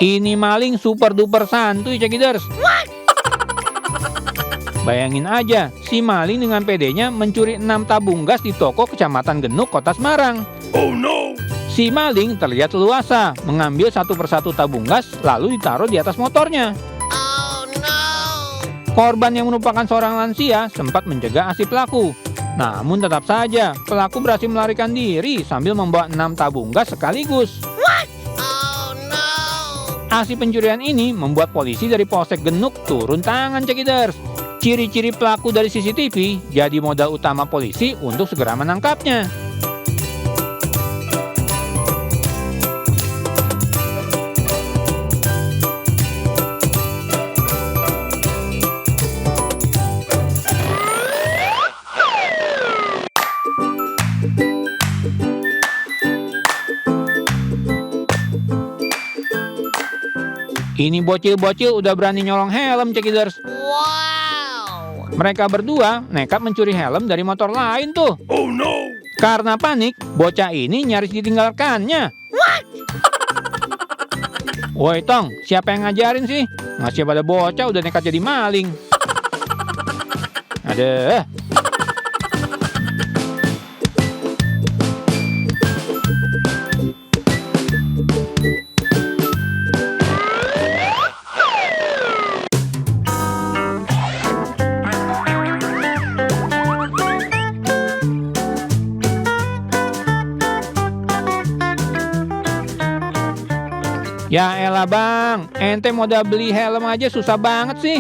Ini maling super duper santuy, cekiders. Bayangin aja, si maling dengan pedenya mencuri 6 tabung gas di toko Kecamatan Genuk, Kota Semarang. Oh no! Si maling terlihat leluasa mengambil satu persatu tabung gas lalu ditaruh di atas motornya. Oh no! Korban yang merupakan seorang lansia sempat mencegah aksi pelaku. Namun tetap saja, pelaku berhasil melarikan diri sambil membawa 6 tabung gas sekaligus. Oh no! Aksi pencurian ini membuat polisi dari Polsek Genuk turun tangan, cekiders. Ciri-ciri pelaku dari CCTV jadi modal utama polisi untuk segera menangkapnya. Ini bocil-bocil udah berani nyolong helm, cekiders. Wow! Mereka berdua nekat mencuri helm dari motor lain tuh. Oh no! Karena panik, bocah ini nyaris ditinggalkannya. Woi Tong, siapa yang ngajarin sih? Masih pada bocah udah nekat jadi maling. Aduh. Ya elah bang, ente modal beli helm aja susah banget sih.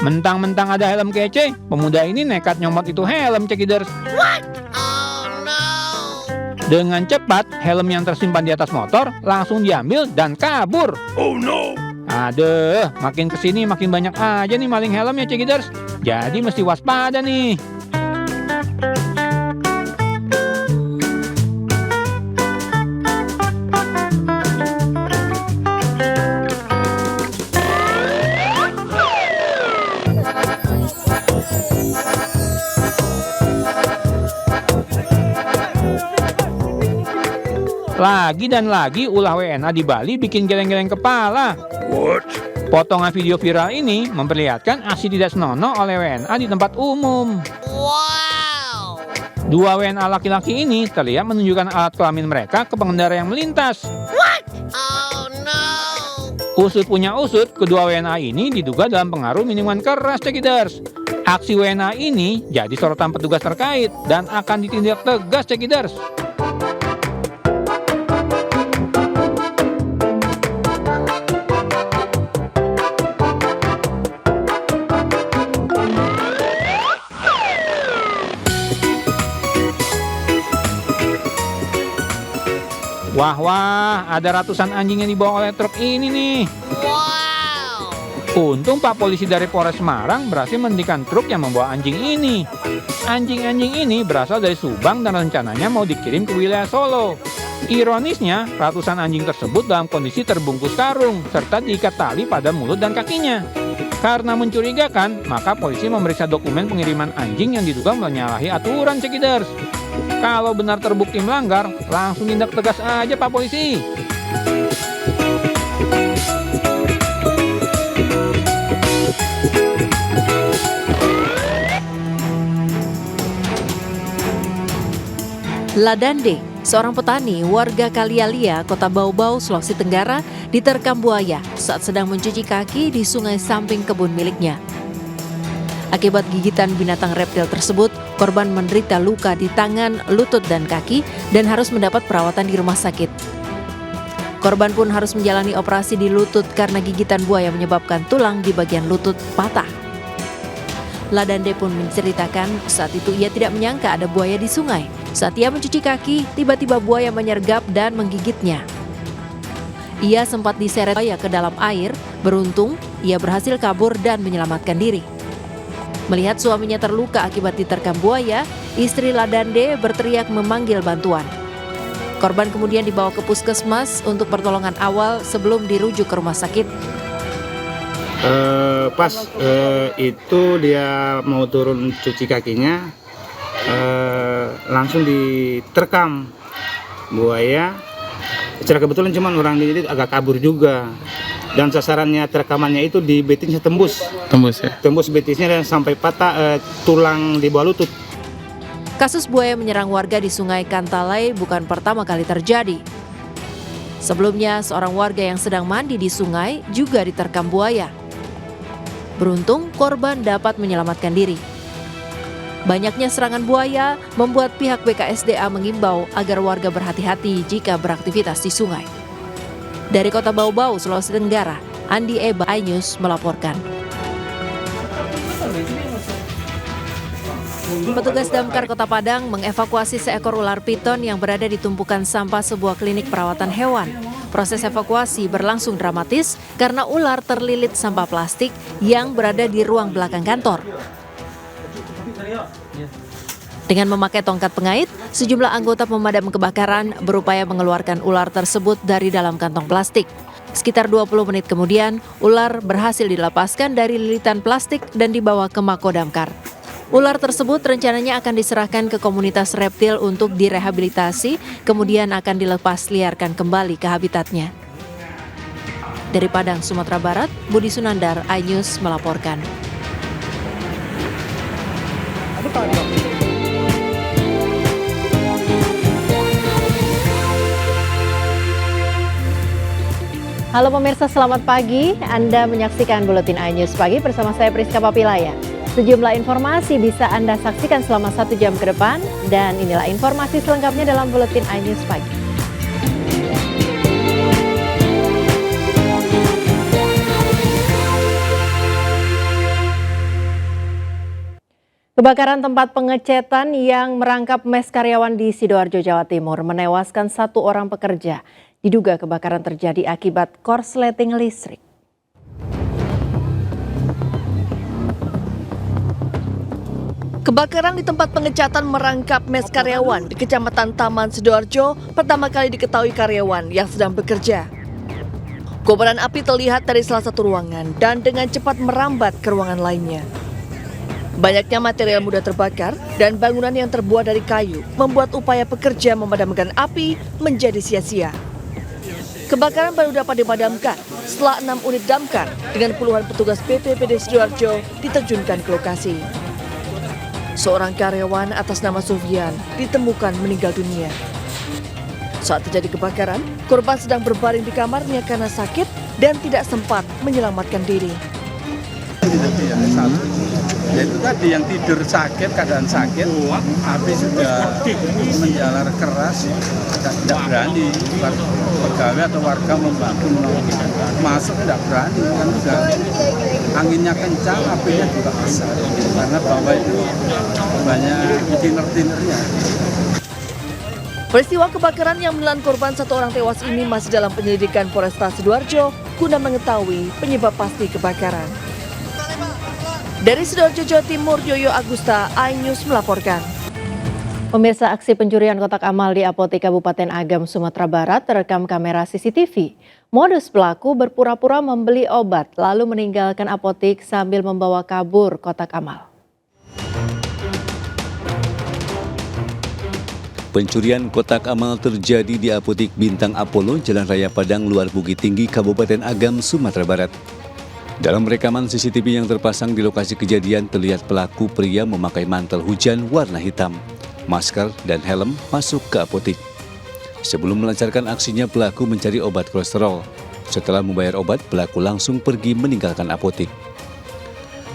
Mentang-mentang ada helm kece, pemuda ini nekat nyomot itu helm, cekiders. Oh no! Dengan cepat, helm yang tersimpan di atas motor langsung diambil dan kabur. Oh no! Aduh, makin kesini makin banyak aja nih maling helm ya, cekiders. Jadi mesti waspada nih. Lagi dan lagi ulah WNA di Bali bikin geleng-geleng kepala. What? Potongan video viral ini memperlihatkan aksi tidak senonoh oleh WNA di tempat umum. Wow! Dua WNA laki-laki ini terlihat menunjukkan alat kelamin mereka ke pengendara yang melintas. Oh no! Usut punya usut, kedua WNA ini diduga dalam pengaruh minuman keras, cekiders. Aksi WNA ini jadi sorotan petugas terkait dan akan ditindak tegas, cekiders. Wah, ada ratusan anjing yang dibawa oleh truk ini nih. Wow! Untung Pak Polisi dari Polres Semarang berhasil menghentikan truk yang membawa anjing ini. Anjing-anjing ini berasal dari Subang dan rencananya mau dikirim ke wilayah Solo. Ironisnya, ratusan anjing tersebut dalam kondisi terbungkus karung serta diikat tali pada mulut dan kakinya. Karena mencurigakan, maka polisi memeriksa dokumen pengiriman anjing yang diduga menyalahi aturan, cekiders. Kalau benar terbukti melanggar, langsung tindak tegas aja Pak Polisi. Ladande, seorang petani warga Kalialia, Kota Bau-Bau, Sulawesi Tenggara, diterkam buaya saat sedang mencuci kaki di sungai samping kebun miliknya. Akibat gigitan binatang reptil tersebut, korban menderita luka di tangan, lutut, dan kaki dan harus mendapat perawatan di rumah sakit. Korban pun harus menjalani operasi di lutut karena gigitan buaya menyebabkan tulang di bagian lutut patah. Ladande pun menceritakan saat itu ia tidak menyangka ada buaya di sungai. Saat ia mencuci kaki, tiba-tiba buaya menyergap dan menggigitnya. Ia sempat diseret buaya ke dalam air, beruntung ia berhasil kabur dan menyelamatkan diri. Melihat suaminya terluka akibat diterkam buaya, istri Ladande berteriak memanggil bantuan. Korban kemudian dibawa ke puskesmas untuk pertolongan awal sebelum dirujuk ke rumah sakit. Itu dia mau turun cuci kakinya, langsung diterkam buaya Secara kebetulan cuman orang ini agak kabur juga. Dan sasarannya terekamannya itu di betisnya tembus ya. Tembus betisnya dan sampai patah tulang di bawah lutut. Kasus buaya menyerang warga di Sungai Kantalai bukan pertama kali terjadi. Sebelumnya, seorang warga yang sedang mandi di sungai juga diterkam buaya. Beruntung, korban dapat menyelamatkan diri. Banyaknya serangan buaya membuat pihak BKSDA mengimbau agar warga berhati-hati jika beraktivitas di sungai. Dari Kota Bau-Bau, Sulawesi Tenggara, Andi Eba, iNews melaporkan. Petugas damkar Kota Padang mengevakuasi seekor ular piton yang berada di tumpukan sampah sebuah klinik perawatan hewan. Proses evakuasi berlangsung dramatis karena ular terlilit sampah plastik yang berada di ruang belakang kantor. Dengan memakai tongkat pengait, sejumlah anggota pemadam kebakaran berupaya mengeluarkan ular tersebut dari dalam kantong plastik. Sekitar 20 menit kemudian, ular berhasil dilepaskan dari lilitan plastik dan dibawa ke Mako Damkar. Ular tersebut rencananya akan diserahkan ke komunitas reptil untuk direhabilitasi, kemudian akan dilepas liarkan kembali ke habitatnya. Dari Padang, Sumatera Barat, Budi Sunandar, iNews melaporkan. Halo pemirsa, selamat pagi. Anda menyaksikan Buletin iNews Pagi bersama saya Priska Papilaya. Sejumlah informasi bisa Anda saksikan selama 1 jam ke depan. Dan inilah informasi selengkapnya dalam Buletin iNews Pagi. Kebakaran tempat pengecetan yang merangkap mes karyawan di Sidoarjo, Jawa Timur menewaskan 1 orang pekerja. Diduga kebakaran terjadi akibat korsleting listrik. Kebakaran di tempat pengecatan merangkap mes karyawan di Kecamatan Taman Sidoarjo pertama kali diketahui karyawan yang sedang bekerja. Kobaran api terlihat dari salah satu ruangan dan dengan cepat merambat ke ruangan lainnya. Banyaknya material mudah terbakar dan bangunan yang terbuat dari kayu membuat upaya pekerja memadamkan api menjadi sia-sia. Kebakaran baru dapat dipadamkan setelah 6 unit damkar dengan puluhan petugas BPBD Sidoarjo diterjunkan ke lokasi. Seorang karyawan atas nama Sofyan ditemukan meninggal dunia. Saat terjadi kebakaran, korban sedang berbaring di kamarnya karena sakit dan tidak sempat menyelamatkan diri. Yaitu tadi yang tidur sakit, keadaan sakit, api sudah menjalar keras, tidak berani pegawai atau warga membantu masuk, tidak berani kan sudah anginnya kencang, apinya juga besar karena bawah itu banyak tiner-tinernya. Peristiwa kebakaran yang menelan korban 1 orang tewas ini masih dalam penyelidikan Polresta Sidoarjo guna mengetahui penyebab pasti kebakaran. Dari Sidoarjo, Jawa Timur, Yoyo Agusta, iNews melaporkan. Pemirsa, aksi pencurian kotak amal di apotek Kabupaten Agam, Sumatera Barat terekam kamera CCTV. Modus pelaku berpura-pura membeli obat lalu meninggalkan apotek sambil membawa kabur kotak amal. Pencurian kotak amal terjadi di apotek Bintang Apollo, Jalan Raya Padang, Luar Bukit Tinggi, Kabupaten Agam, Sumatera Barat. Dalam rekaman CCTV yang terpasang di lokasi kejadian terlihat pelaku pria memakai mantel hujan warna hitam, masker dan helm masuk ke apotek. Sebelum melancarkan aksinya, pelaku mencari obat kolesterol. Setelah membayar obat, pelaku langsung pergi meninggalkan apotek.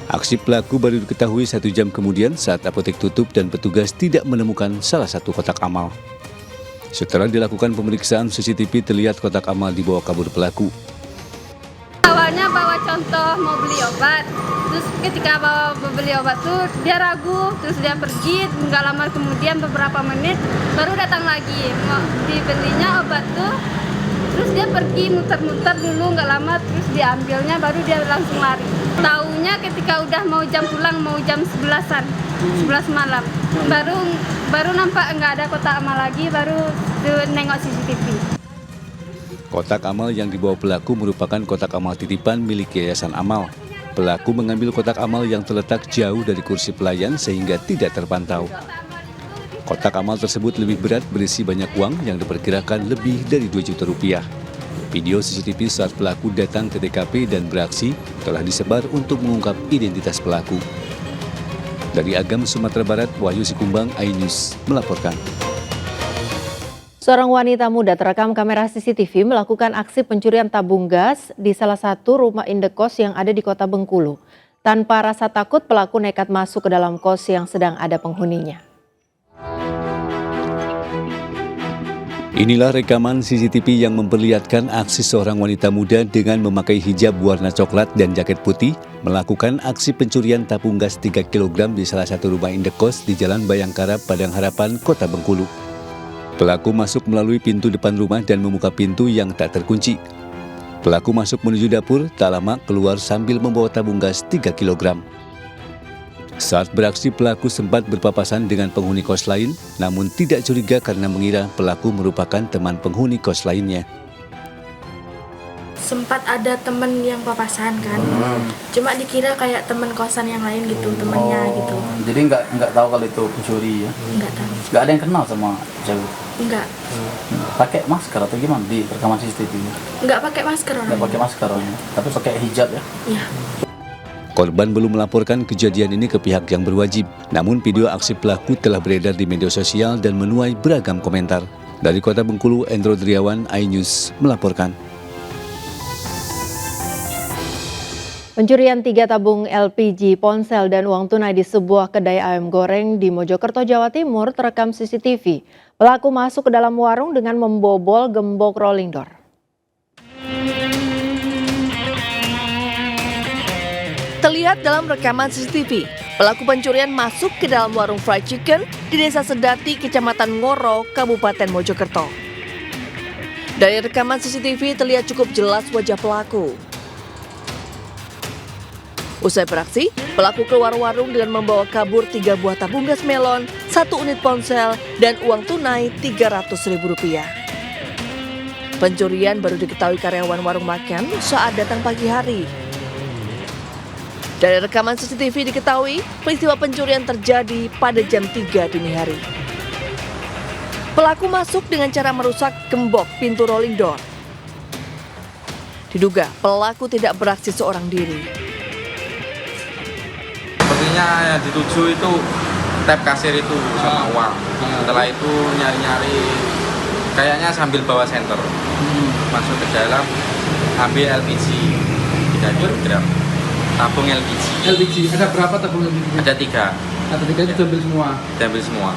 Aksi pelaku baru diketahui 1 jam kemudian saat apotek tutup dan petugas tidak menemukan salah satu kotak amal. Setelah dilakukan pemeriksaan CCTV, terlihat kotak amal dibawa kabur pelaku. Awalnya bawa contoh mau beli obat, terus ketika bawa beli obat tuh dia ragu, terus dia pergi, nggak lama kemudian beberapa menit baru datang lagi mau dibelinya obat tuh, terus dia pergi muter-muter dulu nggak lama, terus diambilnya baru dia langsung lari. Taunya ketika udah mau jam pulang, mau jam 11-an, 11 malam, baru nampak nggak ada kotak amal lagi, baru nengok CCTV. Kotak amal yang dibawa pelaku merupakan kotak amal titipan milik Yayasan Amal. Pelaku mengambil kotak amal yang terletak jauh dari kursi pelayan sehingga tidak terpantau. Kotak amal tersebut lebih berat berisi banyak uang yang diperkirakan lebih dari 2 juta rupiah. Video CCTV saat pelaku datang ke TKP dan beraksi telah disebar untuk mengungkap identitas pelaku. Dari Agam, Sumatera Barat, Wahyu Sikumbang, iNews melaporkan. Seorang wanita muda terekam kamera CCTV melakukan aksi pencurian tabung gas di salah satu rumah indekos yang ada di Kota Bengkulu. Tanpa rasa takut, pelaku nekat masuk ke dalam kos yang sedang ada penghuninya. Inilah rekaman CCTV yang memperlihatkan aksi seorang wanita muda dengan memakai hijab warna coklat dan jaket putih melakukan aksi pencurian tabung gas 3 kg di salah satu rumah indekos di Jalan Bayangkara, Padang Harapan, Kota Bengkulu. Pelaku masuk melalui pintu depan rumah dan membuka pintu yang tak terkunci. Pelaku masuk menuju dapur, tak lama keluar sambil membawa tabung gas 3 kg. Saat beraksi, pelaku sempat berpapasan dengan penghuni kos lain, namun tidak curiga karena mengira pelaku merupakan teman penghuni kos lainnya. Sempat ada temen yang papasan kan, cuma dikira kayak temen kosan yang lain gitu, temennya gitu. Jadi nggak tahu kalau itu pencuri ya? Nggak tahu. Nggak ada yang kenal sama cewek? Nggak. Pakai masker atau gimana di rekaman CCTV? Nggak pakai masker orangnya. Nggak pakai masker orangnya, tapi pakai hijab ya? Iya. Korban belum melaporkan kejadian ini ke pihak yang berwajib, namun video aksi pelaku telah beredar di media sosial dan menuai beragam komentar. Dari Kota Bengkulu, Endro Driawan, iNews melaporkan. Pencurian 3 tabung LPG, ponsel, dan uang tunai di sebuah kedai ayam goreng di Mojokerto, Jawa Timur terekam CCTV. Pelaku masuk ke dalam warung dengan membobol gembok rolling door. Terlihat dalam rekaman CCTV, pelaku pencurian masuk ke dalam warung fried chicken di Desa Sedati, Kecamatan Ngoro, Kabupaten Mojokerto. Dari rekaman CCTV terlihat cukup jelas wajah pelaku. Usai beraksi, pelaku keluar warung dengan membawa kabur 3 buah tabung gas melon, 1 unit ponsel, dan uang tunai Rp300.000. Pencurian baru diketahui karyawan warung makan saat datang pagi hari. Dari rekaman CCTV diketahui peristiwa pencurian terjadi pada jam 3 dini hari. Pelaku masuk dengan cara merusak gembok pintu rolling door. Diduga pelaku tidak beraksi seorang diri. Sepertinya yang dituju itu tab kasir itu sama uang. Setelah itu nyari-nyari kayaknya sambil bawa senter. Masuk ke dalam, ambil LPG 3 kg. Tabung LPG. Ada berapa tabung LPG? Ada 3. Ada 3 itu diambil semua? Diambil semua.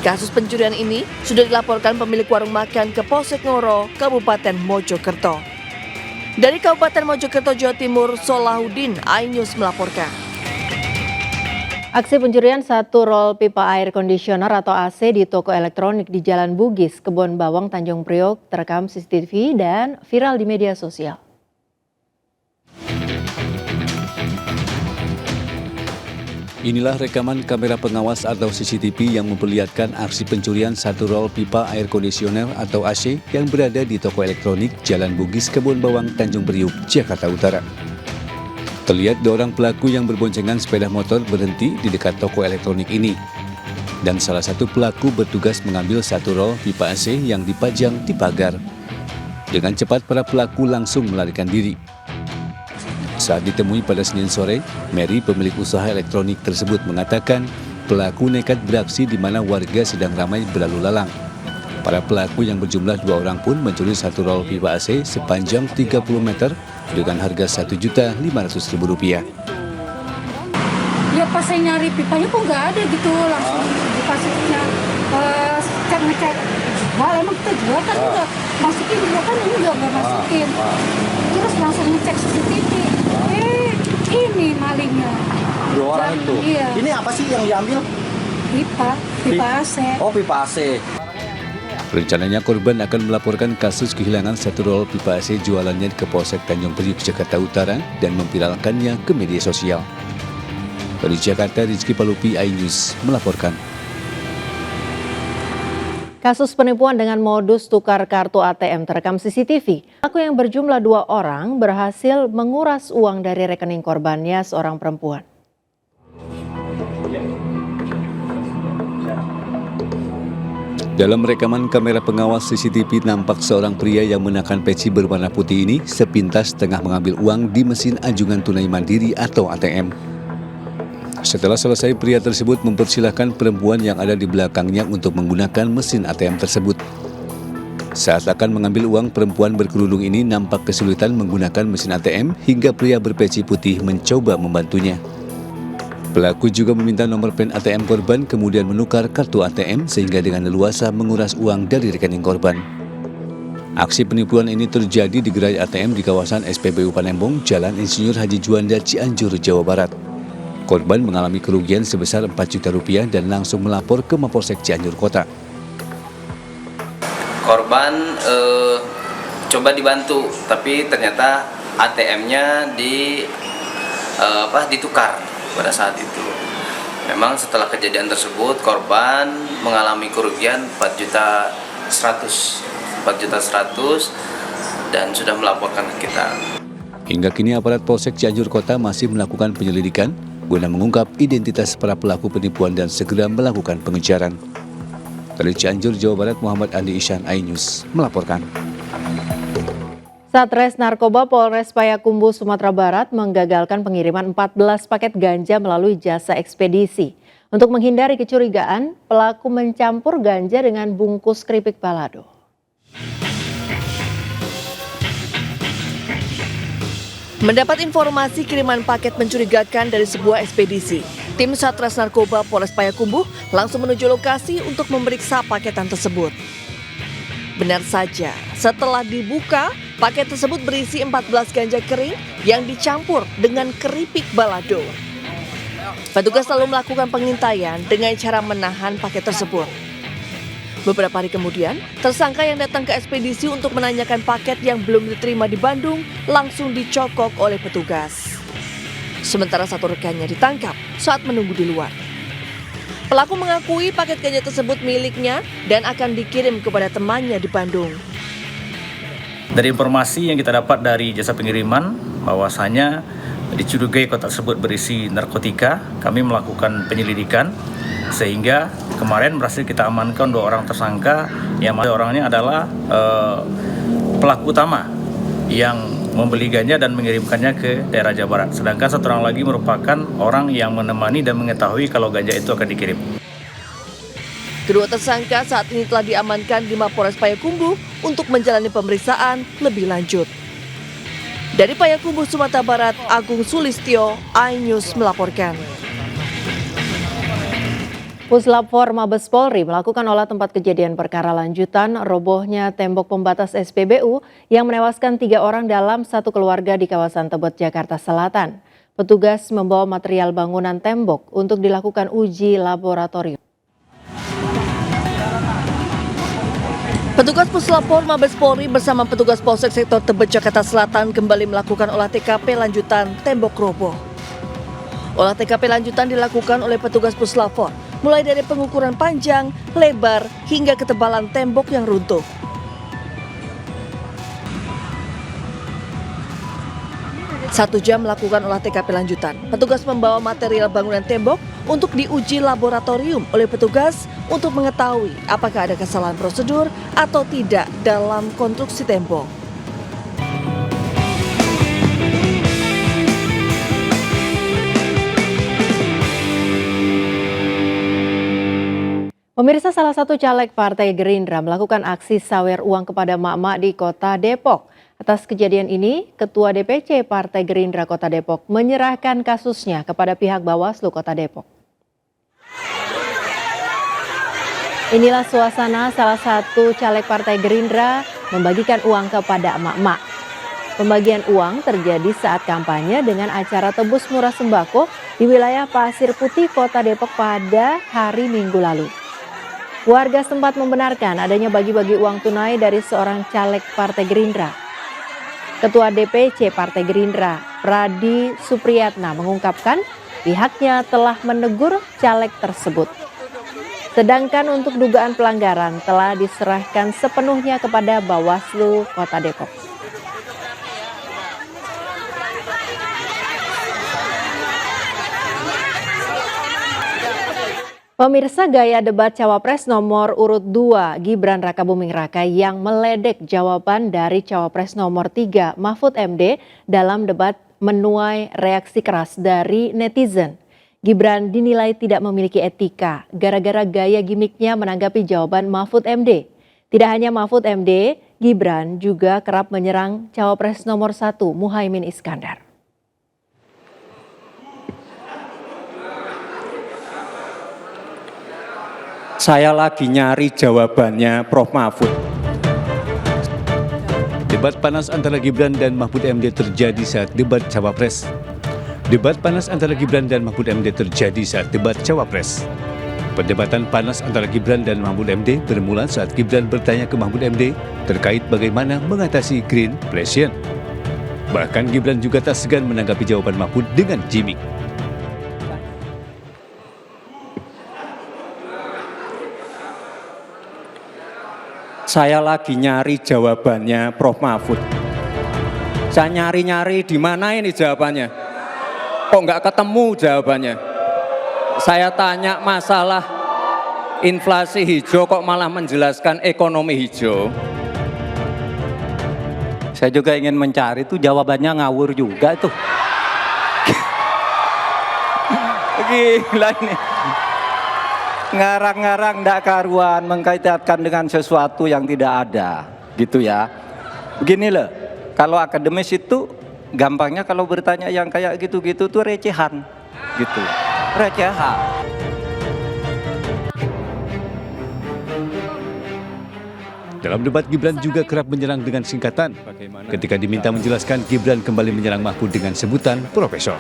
Kasus pencurian ini sudah dilaporkan pemilik warung makan ke Polsek Ngoro, Kabupaten Mojokerto. Dari Kabupaten Mojokerto, Jawa Timur, Solahuddin, iNews melaporkan. Aksi pencurian 1 rol pipa air conditioner atau AC di toko elektronik di Jalan Bugis, Kebon Bawang, Tanjung Priok terekam CCTV dan viral di media sosial. Inilah rekaman kamera pengawas atau CCTV yang memperlihatkan aksi pencurian 1 rol pipa air kondisioner atau AC yang berada di toko elektronik Jalan Bugis, Kebon Bawang, Tanjung Priok, Jakarta Utara. Terlihat 2 orang pelaku yang berboncengan sepeda motor berhenti di dekat toko elektronik ini. Dan salah satu pelaku bertugas mengambil 1 rol pipa AC yang dipajang di pagar. Dengan cepat para pelaku langsung melarikan diri. Saat ditemui pada Senin sore, Mary, pemilik usaha elektronik tersebut, mengatakan pelaku nekat beraksi di mana warga sedang ramai berlalu lalang. Para pelaku yang berjumlah 2 orang pun mencuri 1 rol pipa AC sepanjang 30 meter dengan harga Rp1.500.000. Ya pas saya nyari pipanya kok nggak ada gitu, langsung pas ngecek. Wah emang kita jual kan enggak masukin juga kan enggak masukin. Terus langsung ngecek CCTV. Ini malingnya. 2 orang itu? Iya. Ini apa sih yang diambil? Pipa AC. Oh, pipa AC. Rencananya korban akan melaporkan kasus kehilangan 1 rol pipa AC jualannya ke Polsek Tanjung Priok, Jakarta Utara dan memviralkannya ke media sosial. Dari Jakarta, Rizky Palupi, iNews melaporkan. Kasus penipuan dengan modus tukar kartu ATM terekam CCTV. Pelaku yang berjumlah 2 orang berhasil menguras uang dari rekening korbannya, seorang perempuan. Dalam rekaman kamera pengawas CCTV nampak seorang pria yang mengenakan peci berwarna putih ini sepintas tengah mengambil uang di mesin anjungan tunai mandiri atau ATM. Setelah selesai, pria tersebut mempersilahkan perempuan yang ada di belakangnya untuk menggunakan mesin ATM tersebut. Saat akan mengambil uang, perempuan berkerudung ini nampak kesulitan menggunakan mesin ATM hingga pria berpeci putih mencoba membantunya. Pelaku juga meminta nomor PIN ATM korban kemudian menukar kartu ATM sehingga dengan leluasa menguras uang dari rekening korban. Aksi penipuan ini terjadi di gerai ATM di kawasan SPBU Panembong, Jalan Insinyur Haji Juanda, Cianjur, Jawa Barat. Korban mengalami kerugian sebesar 4 juta rupiah dan langsung melapor ke Mapolsek Cianjur Kota. Korban coba dibantu, tapi ternyata ATM-nya ditukar pada saat itu. Memang setelah kejadian tersebut korban mengalami kerugian 4.100.000 dan sudah melaporkan ke kita. Hingga kini aparat Polsek Cianjur Kota masih melakukan penyelidikan guna mengungkap identitas para pelaku penipuan dan segera melakukan pengejaran. Dari Cianjur, Jawa Barat, Muhammad Andi Isyan, iNews melaporkan. Satres Narkoba Polres Payakumbuh, Sumatera Barat menggagalkan pengiriman 14 paket ganja melalui jasa ekspedisi. Untuk menghindari kecurigaan, pelaku mencampur ganja dengan bungkus keripik balado. Mendapat informasi kiriman paket mencurigakan dari sebuah ekspedisi, tim Satres Narkoba Polres Payakumbuh langsung menuju lokasi untuk memeriksa paketan tersebut. Benar saja, setelah dibuka, paket tersebut berisi 14 ganja kering yang dicampur dengan keripik balado. Petugas lalu melakukan pengintaian dengan cara menahan paket tersebut. Beberapa hari kemudian, tersangka yang datang ke ekspedisi untuk menanyakan paket yang belum diterima di Bandung langsung dicokok oleh petugas. Sementara satu rekannya ditangkap saat menunggu di luar. Pelaku mengakui paket ganja tersebut miliknya dan akan dikirim kepada temannya di Bandung. Dari informasi yang kita dapat dari jasa pengiriman bahwasanya dicurigai kotak tersebut berisi narkotika, kami melakukan penyelidikan sehingga kemarin berhasil kita amankan 2 orang tersangka yang orangnya adalah pelaku utama yang membeli ganja dan mengirimkannya ke daerah Jawa Barat. Sedangkan 1 orang lagi merupakan orang yang menemani dan mengetahui kalau ganja itu akan dikirim. Kedua tersangka saat ini telah diamankan di Mapolres Payakumbuh untuk menjalani pemeriksaan lebih lanjut. Dari Payakumbuh, Sumatera Barat, Agung Sulistyo, iNews melaporkan. Puslap-4 Mabes Polri melakukan olah tempat kejadian perkara lanjutan robohnya tembok pembatas SPBU yang menewaskan 3 orang dalam satu keluarga di kawasan Tebet, Jakarta Selatan. Petugas membawa material bangunan tembok untuk dilakukan uji laboratorium. Petugas Puslap-4 Mabes Polri bersama petugas Polsek Sektor Tebet, Jakarta Selatan kembali melakukan olah TKP lanjutan tembok roboh. Olah TKP lanjutan dilakukan oleh petugas Puslap-4, mulai dari pengukuran panjang, lebar, hingga ketebalan tembok yang runtuh. Satu jam melakukan olah TKP lanjutan. Petugas membawa material bangunan tembok untuk diuji laboratorium oleh petugas untuk mengetahui apakah ada kesalahan prosedur atau tidak dalam konstruksi tembok. Pemirsa, salah satu caleg Partai Gerindra melakukan aksi sawer uang kepada emak-emak di Kota Depok. Atas kejadian ini, Ketua DPC Partai Gerindra Kota Depok menyerahkan kasusnya kepada pihak Bawaslu Kota Depok. Inilah suasana salah satu caleg Partai Gerindra membagikan uang kepada emak-emak. Pembagian uang terjadi saat kampanye dengan acara tebus murah sembako di wilayah Pasir Putih, Kota Depok pada hari Minggu lalu. Warga sempat membenarkan adanya bagi-bagi uang tunai dari seorang caleg Partai Gerindra. Ketua DPC Partai Gerindra, Pradi Supriyatna, mengungkapkan pihaknya telah menegur caleg tersebut. Sedangkan untuk dugaan pelanggaran telah diserahkan sepenuhnya kepada Bawaslu Kota Depok. Pemirsa, gaya debat Cawapres nomor urut 2 Gibran Rakabuming Raka yang meledek jawaban dari Cawapres nomor 3 Mahfud MD dalam debat menuai reaksi keras dari netizen. Gibran dinilai tidak memiliki etika gara-gara gaya gimiknya menanggapi jawaban Mahfud MD. Tidak hanya Mahfud MD, Gibran juga kerap menyerang Cawapres nomor 1 Muhaimin Iskandar. Saya lagi nyari jawabannya Prof. Mahfud. Debat panas antara Gibran dan Mahfud MD terjadi saat debat Cawapres. Debat panas antara Gibran dan Mahfud MD terjadi saat debat Cawapres. Perdebatan panas antara Gibran dan Mahfud MD bermula saat Gibran bertanya ke Mahfud MD terkait bagaimana mengatasi greenflation. Bahkan Gibran juga tak segan menanggapi jawaban Mahfud dengan gimmick. Saya lagi nyari jawabannya Prof. Mahfud. Saya nyari-nyari di mana ini jawabannya. Kok nggak ketemu jawabannya? Saya tanya masalah inflasi hijau kok malah menjelaskan ekonomi hijau. Saya juga ingin mencari itu jawabannya ngawur juga itu. Gila ini. Ngarang-ngarang ndak karuan, mengkaitkan dengan sesuatu yang tidak ada, gitu ya. Begini loh, kalau akademis itu gampangnya kalau bertanya yang kayak gitu-gitu tuh recehan, gitu. Recehan. Dalam debat, Gibran juga kerap menyerang dengan singkatan. Ketika diminta menjelaskan, Gibran kembali menyerang Mahfud dengan sebutan profesor.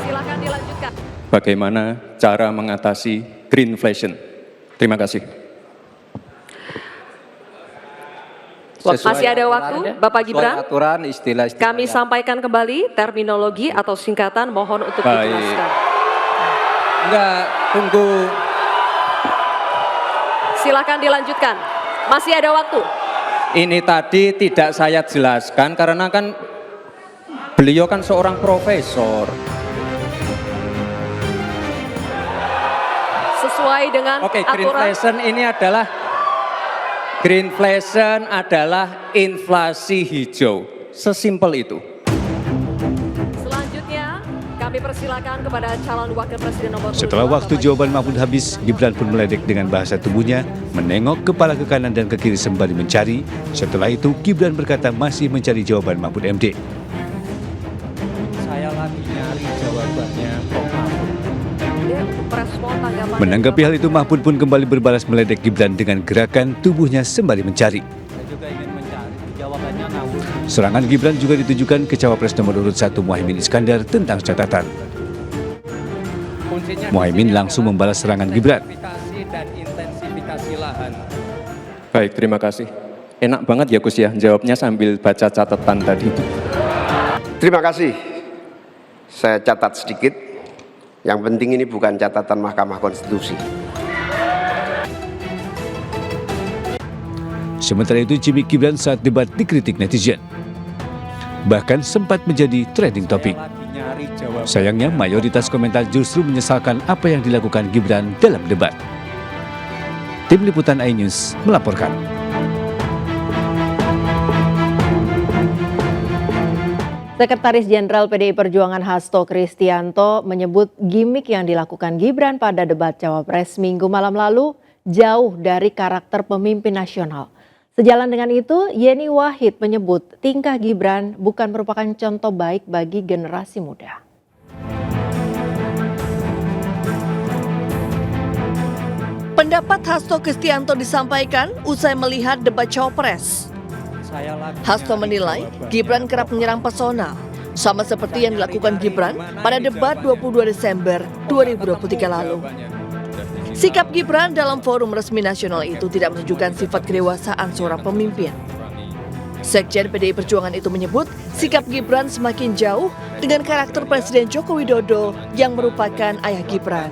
Silakan dilanjutkan. Bagaimana cara mengatasi greenflation? Terima kasih. Masih ada waktu, Bapak Gibran. Aturan, istilah-istilah. Kami sampaikan kembali terminologi atau singkatan, mohon untuk dijelaskan. Enggak, tunggu. Silakan dilanjutkan. Masih ada waktu. Ini tadi tidak saya jelaskan karena kan beliau kan seorang profesor. Sesuai dengan aturan. Greenflation adalah inflasi hijau. Sesimpel itu. Selanjutnya, kami persilakan kepada calon wakil presiden nomor 2. Setelah waktu jawaban Mahfud habis, Gibran pun meledek dengan bahasa tubuhnya, menengok kepala ke kanan dan ke kiri sembari mencari. Setelah itu, Gibran berkata masih mencari jawaban Mahfud MD. Saya lagi nyari jawabannya Prof. Mahfud. Menanggapi hal itu, Mahfud pun kembali berbalas meledek Gibran dengan gerakan tubuhnya sembari mencari. Saya juga ingin mencari jawabannya ngawur. Serangan Gibran juga ditujukan ke Cawapres nomor urut 1 Muhaimin Iskandar tentang catatan. Muhaimin langsung membalas serangan Gibran. Dan intensifikasi lahan. Baik, terima kasih. Enak banget ya Gus ya, jawabnya sambil baca catatan tadi itu. Terima kasih. Saya catat sedikit. Yang penting ini bukan catatan Mahkamah Konstitusi. Sementara itu, gimmick Gibran saat debat dikritik netizen. Bahkan sempat menjadi trending topik. Sayangnya, mayoritas komentar justru menyesalkan apa yang dilakukan Gibran dalam debat. Tim Liputan iNews melaporkan. Sekretaris Jenderal PDI Perjuangan Hasto Kristianto menyebut gimik yang dilakukan Gibran pada debat Cawapres Minggu malam lalu jauh dari karakter pemimpin nasional. Sejalan dengan itu, Yeni Wahid menyebut tingkah Gibran bukan merupakan contoh baik bagi generasi muda. Pendapat Hasto Kristianto disampaikan usai melihat debat Cawapres. Hasto menilai Gibran kerap menyerang personal, sama seperti yang dilakukan Gibran pada debat 22 Desember 2023 lalu. Sikap Gibran dalam forum resmi nasional itu tidak menunjukkan sifat kedewasaan seorang pemimpin. Sekjen PDI Perjuangan itu menyebut sikap Gibran semakin jauh dengan karakter Presiden Joko Widodo yang merupakan ayah Gibran.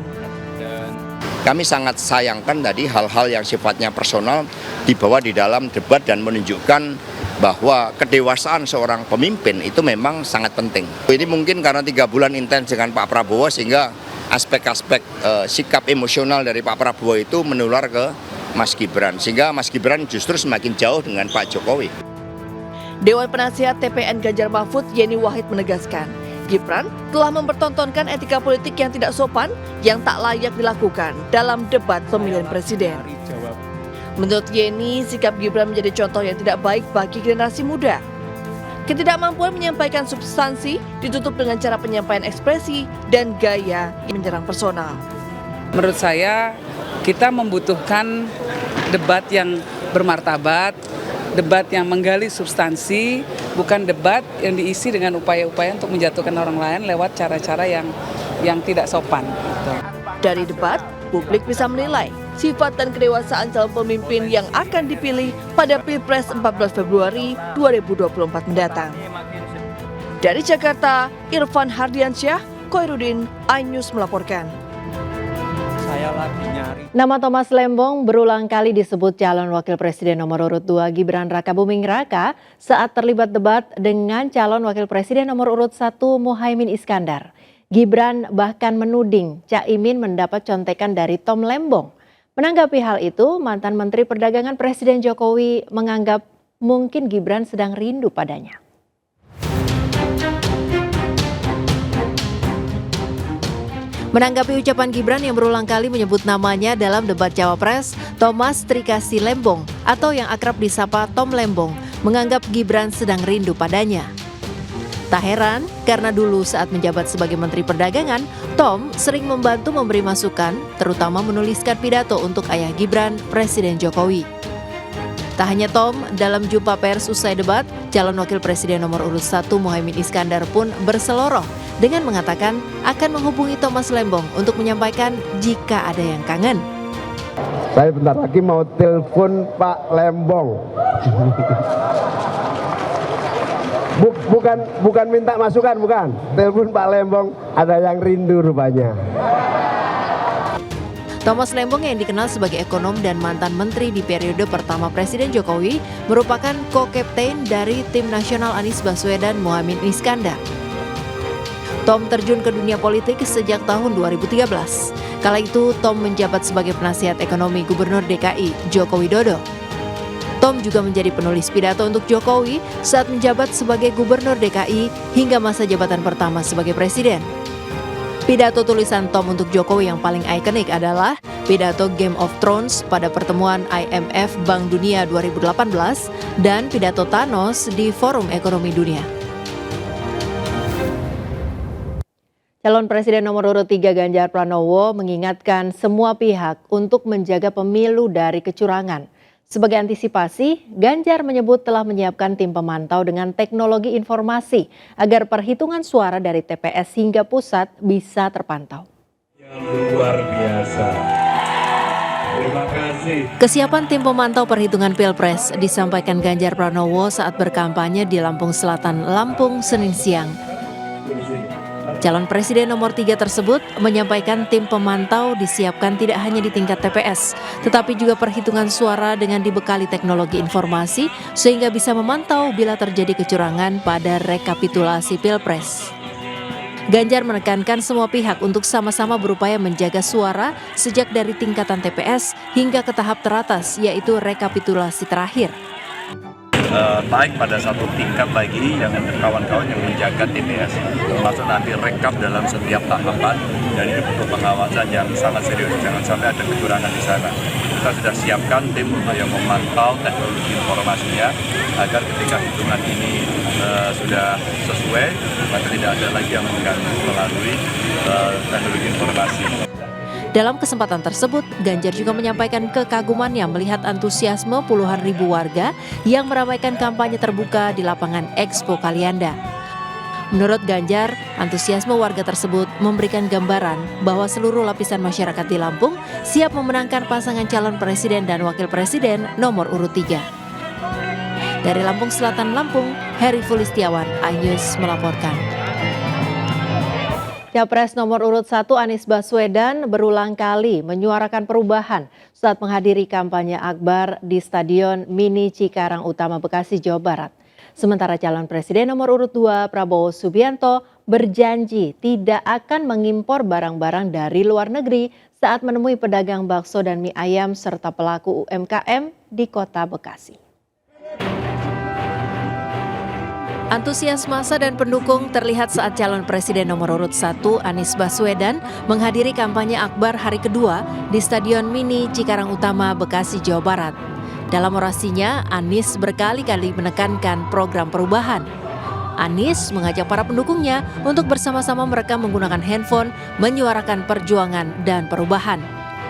Kami sangat sayangkan tadi hal-hal yang sifatnya personal dibawa di dalam debat dan menunjukkan bahwa kedewasaan seorang pemimpin itu memang sangat penting. Ini mungkin karena 3 bulan intens dengan Pak Prabowo sehingga aspek-aspek sikap emosional dari Pak Prabowo itu menular ke Mas Gibran. Sehingga Mas Gibran justru semakin jauh dengan Pak Jokowi. Dewan Penasihat TPN Ganjar Mahfud Yeni Wahid menegaskan, Gibran telah mempertontonkan etika politik yang tidak sopan yang tak layak dilakukan dalam debat pemilihan presiden. Menurut Yeni, sikap Gibran menjadi contoh yang tidak baik bagi generasi muda. Ketidakmampuan menyampaikan substansi ditutup dengan cara penyampaian ekspresi dan gaya yang menyerang personal. Menurut saya, kita membutuhkan debat yang bermartabat, debat yang menggali substansi, bukan debat yang diisi dengan upaya-upaya untuk menjatuhkan orang lain lewat cara-cara yang tidak sopan. Dari debat, publik bisa menilai sifat dan kedewasaan calon pemimpin yang akan dipilih pada Pilpres 14 Februari 2024 mendatang. Dari Jakarta, Irfan Hardiansyah, Koirudin, iNews melaporkan. Nama Thomas Lembong berulang kali disebut calon wakil presiden nomor urut 2 Gibran Rakabuming Raka saat terlibat debat dengan calon wakil presiden nomor urut 1 Muhaimin Iskandar. Gibran bahkan menuding Caimin mendapat contekan dari Tom Lembong. Menanggapi hal itu, mantan Menteri Perdagangan Presiden Jokowi menganggap mungkin Gibran sedang rindu padanya. Menanggapi ucapan Gibran yang berulang kali menyebut namanya dalam debat Cawapres, Thomas Trikasi Lembong atau yang akrab disapa Tom Lembong menganggap Gibran sedang rindu padanya. Tak heran, karena dulu saat menjabat sebagai Menteri Perdagangan, Tom sering membantu memberi masukan, terutama menuliskan pidato untuk ayah Gibran, Presiden Jokowi. Tak hanya Tom, dalam jumpa pers usai debat, calon wakil presiden nomor urut 1 Muhaimin Iskandar pun berseloroh dengan mengatakan akan menghubungi Thomas Lembong untuk menyampaikan jika ada yang kangen. Saya bentar lagi mau telepon Pak Lembong. Bukan minta masukan, bukan. Telepon Pak Lembong, ada yang rindu rupanya. Thomas Lembong yang dikenal sebagai ekonom dan mantan menteri di periode pertama Presiden Jokowi merupakan co-kapten dari tim nasional Anies Baswedan Muhaimin Iskandar. Tom terjun ke dunia politik sejak tahun 2013. Kala itu Tom menjabat sebagai penasihat ekonomi Gubernur DKI Joko Widodo. Tom juga menjadi penulis pidato untuk Jokowi saat menjabat sebagai Gubernur DKI hingga masa jabatan pertama sebagai Presiden. Pidato tulisan Tom untuk Jokowi yang paling ikonik adalah pidato Game of Thrones pada pertemuan IMF Bank Dunia 2018 dan pidato Thanos di Forum Ekonomi Dunia. Calon Presiden nomor urut 3 Ganjar Pranowo mengingatkan semua pihak untuk menjaga pemilu dari kecurangan. Sebagai antisipasi, Ganjar menyebut telah menyiapkan tim pemantau dengan teknologi informasi agar perhitungan suara dari TPS hingga pusat bisa terpantau. Luar biasa. Terima kasih. Kesiapan tim pemantau perhitungan Pilpres disampaikan Ganjar Pranowo saat berkampanye di Lampung Selatan, Lampung, Senin siang. Calon Presiden nomor 3 tersebut menyampaikan tim pemantau disiapkan tidak hanya di tingkat TPS, tetapi juga perhitungan suara dengan dibekali teknologi informasi sehingga bisa memantau bila terjadi kecurangan pada rekapitulasi Pilpres. Ganjar menekankan semua pihak untuk sama-sama berupaya menjaga suara sejak dari tingkatan TPS hingga ke tahap teratas, yaitu rekapitulasi terakhir. Baik pada satu tingkat lagi yang kawan-kawan yang menjaga TPS, termasuk nanti rekap dalam setiap tahapan, dan ini butuh pengawasan yang sangat serius, jangan sampai ada kecurangan di sana. Kita sudah siapkan tim untuk yang memantau teknologi informasinya agar ketika hitungan ini sudah sesuai, maka tidak ada lagi yang mengganggu melalui teknologi informasi. Dalam kesempatan tersebut, Ganjar juga menyampaikan kekagumannya melihat antusiasme puluhan ribu warga yang meramaikan kampanye terbuka di lapangan Expo Kalianda. Menurut Ganjar, antusiasme warga tersebut memberikan gambaran bahwa seluruh lapisan masyarakat di Lampung siap memenangkan pasangan calon presiden dan wakil presiden nomor urut 3. Dari Lampung Selatan, Lampung, Heri Fulistiawan, iNews melaporkan. Capres nomor urut 1 Anies Baswedan berulang kali menyuarakan perubahan saat menghadiri kampanye akbar di Stadion Mini Cikarang Utama, Bekasi, Jawa Barat. Sementara calon presiden nomor urut 2 Prabowo Subianto berjanji tidak akan mengimpor barang-barang dari luar negeri saat menemui pedagang bakso dan mie ayam serta pelaku UMKM di Kota Bekasi. Antusias massa dan pendukung terlihat saat calon presiden nomor urut 1 Anies Baswedan menghadiri kampanye akbar hari kedua di Stadion Mini Cikarang Utama, Bekasi, Jawa Barat. Dalam orasinya, Anies berkali-kali menekankan program perubahan. Anies mengajak para pendukungnya untuk bersama-sama merekam menggunakan handphone, menyuarakan perjuangan dan perubahan.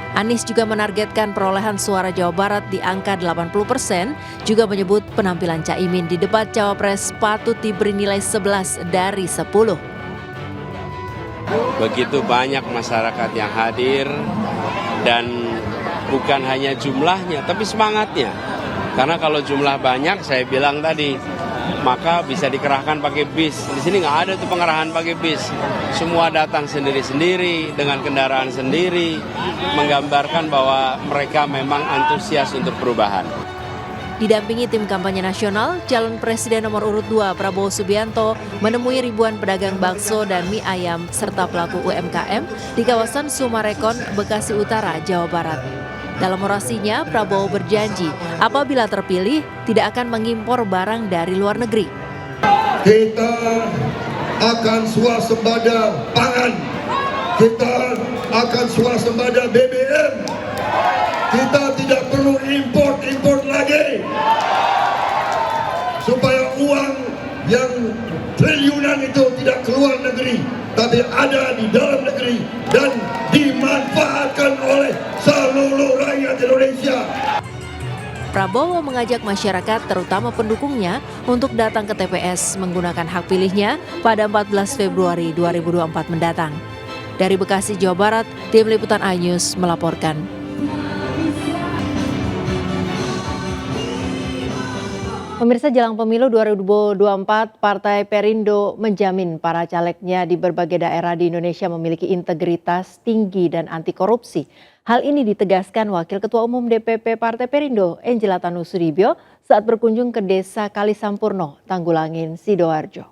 Anies juga menargetkan perolehan suara Jawa Barat di angka 80%, juga menyebut penampilan Caimin di debat Cawapres patut diberi nilai 11 dari 10. Begitu banyak masyarakat yang hadir dan bukan hanya jumlahnya tapi semangatnya. Karena kalau jumlah banyak, saya bilang tadi, maka bisa dikerahkan pakai bis. Di sini nggak ada tuh pengerahan pakai bis. Semua datang sendiri-sendiri dengan kendaraan sendiri, menggambarkan bahwa mereka memang antusias untuk perubahan. Didampingi tim kampanye nasional, calon presiden nomor urut 2 Prabowo Subianto menemui ribuan pedagang bakso dan mie ayam serta pelaku UMKM di kawasan Sumarekon, Bekasi Utara, Jawa Barat. Dalam orasinya, Prabowo berjanji apabila terpilih tidak akan mengimpor barang dari luar negeri. Kita akan swasembada pangan, kita akan swasembada BBM, kita tidak perlu import lagi, supaya uang yang triliunan itu tidak keluar negeri, tapi ada di dalam negeri dan dimanfaatkan oleh seluruh rakyat Indonesia. Prabowo mengajak masyarakat, terutama pendukungnya, untuk datang ke TPS menggunakan hak pilihnya pada 14 Februari 2024 mendatang. Dari Bekasi, Jawa Barat, Tim Liputan iNews melaporkan. Pemirsa, jelang pemilu 2024, Partai Perindo menjamin para calegnya di berbagai daerah di Indonesia memiliki integritas tinggi dan anti korupsi. Hal ini ditegaskan Wakil Ketua Umum DPP Partai Perindo, Angela Tanusudibyo, saat berkunjung ke Desa Kalisampurno, Tanggulangin, Sidoarjo.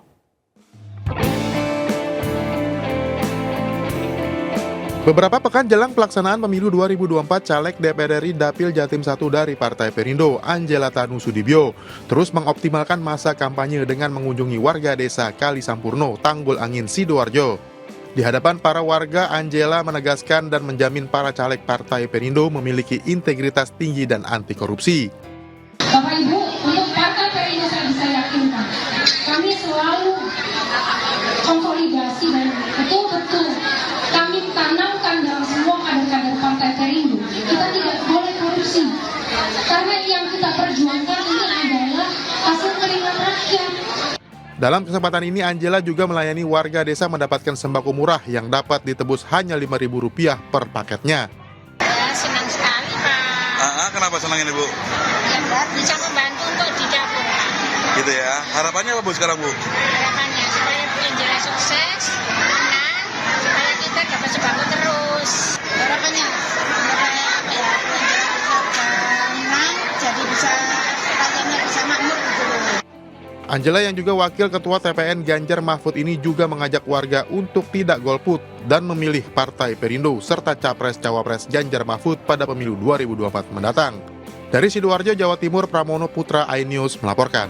Beberapa pekan jelang pelaksanaan pemilu 2024, caleg DPR RI Dapil Jatim 1 dari Partai Perindo, Angela Tanusudibyo, terus mengoptimalkan masa kampanye dengan mengunjungi warga desa Kalisampurno, Tanggulangin, Sidoarjo. Di hadapan para warga, Angela menegaskan dan menjamin para caleg Partai Perindo memiliki integritas tinggi dan anti korupsi. Bapak Ibu, untuk Partai Perindo saya bisa yakinkan, kami selalu konsolidasi dan betul-betul kami tanamkan dalam semua kader-kader Partai Perindo. Kita tidak boleh korupsi, karena yang kita perjuangkan ini adalah hasil keringat rakyat. Dalam kesempatan ini, Angela juga melayani warga desa mendapatkan sembako murah yang dapat ditebus hanya Rp5.000 per paketnya. Senang sekali, Pak. Kenapa senang ini, Bu? Ya, bisa membantu untuk di dapur, Pak. Gitu ya. Harapannya apa, Bu, sekarang, Bu? Harapannya supaya Bu Angela sukses, menang, supaya kita dapat sembako terus. Harapannya apa ya? Bu Angela bisa menang, jadi bisa rakyatnya bisa makmur gitu. Angela yang juga Wakil Ketua TPN Ganjar Mahfud ini juga mengajak warga untuk tidak golput dan memilih Partai Perindo serta Capres-Cawapres Ganjar Mahfud pada pemilu 2024 mendatang. Dari Sidoarjo, Jawa Timur, Pramono Putra iNews melaporkan.